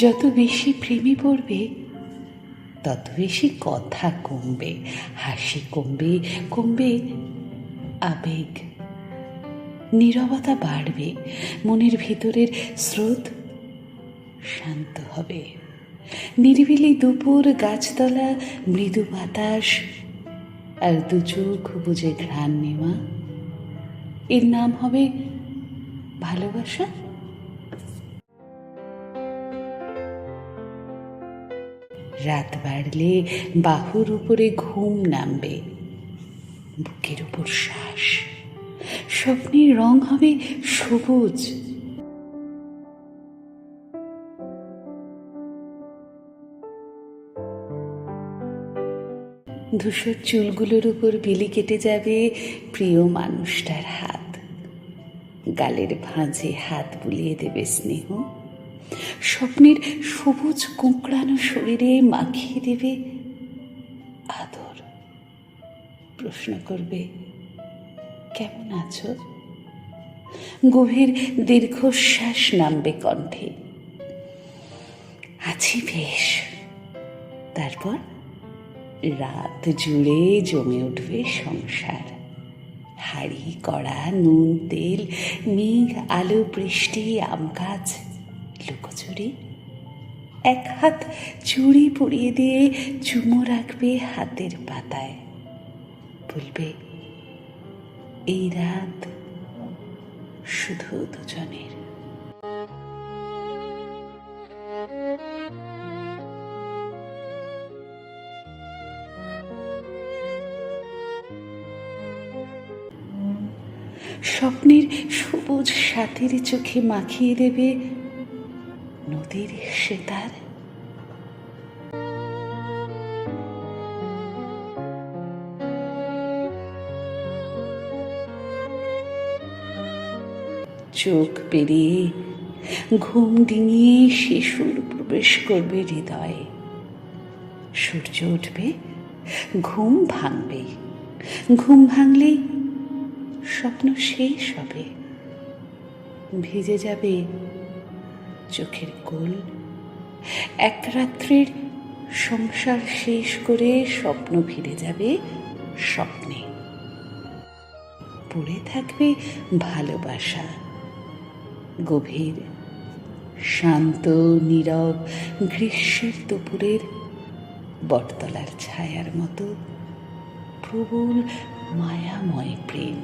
যত বেশি প্রেমে পড়বে তত বেশি কথা কমবে, হাসি কমবে, কমবে আবেগ, নীরবতা বাড়বে, মনের ভিতরের স্রোত শান্ত হবে। নিরিবিলি দুপুর, গাছতলা, মৃদু বাতাস আর দু চোখ বুঝে ঘ্রাণ নেওয়া, এর নাম হবে ভালোবাসা। রাত বাড়লে বাহুর উপরে ঘুম নামবে, বুকের উপর শ্বাস, স্বপ্নের রং হবে সবুজ। ধূসর চুলগুলোর উপর বিলি কেটে যাবে প্রিয় মানুষটার হাত, গালের ভাঁজে হাত বুলিয়ে দেবে স্নেহ, স্বপ্নের সবুজ কোঁকড়ানো শরীরে মাখিয়ে দেবে আদর। প্রশ্ন করবে, কেমন আছো? গভীর দীর্ঘশ্বাস নামবে কণ্ঠে, আছি বেশ। তারপর রাত জুড়ে জমে উঠবে সংসার, হাড়ি কড়া, নুন তেল, মেঘ আলো, বৃষ্টি, আম গাছ, লুকোচুরি। এক হাত চুড়ি পরিয়ে দিয়ে চুমো রাখবে হাতের পাতায়, বলবে এই রাত শুধু দুজনের। স্বপ্নের সবুজ সাথীর চোখে মাখিয়ে দেবে নদীর সেতার। চোখ পেরিয়ে ঘুম ডিঙিয়ে শিশুর প্রবেশ করবে হৃদয়ে। সূর্য উঠবে, ঘুম ভাঙবে, ঘুম ভাঙলেই স্বপ্ন শেষ হবে। ভিজে যাবে চোখের কোল, এক রাত্রির সংসার শেষ করে স্বপ্ন ফিরে যাবে স্বপ্নে। পড়ে থাকবে ভালোবাসা, গভীর শান্ত নীরব গ্রীষ্মের দুপুরের বটতলার ছায়ার মতো প্রবল মায়াময় প্রেম।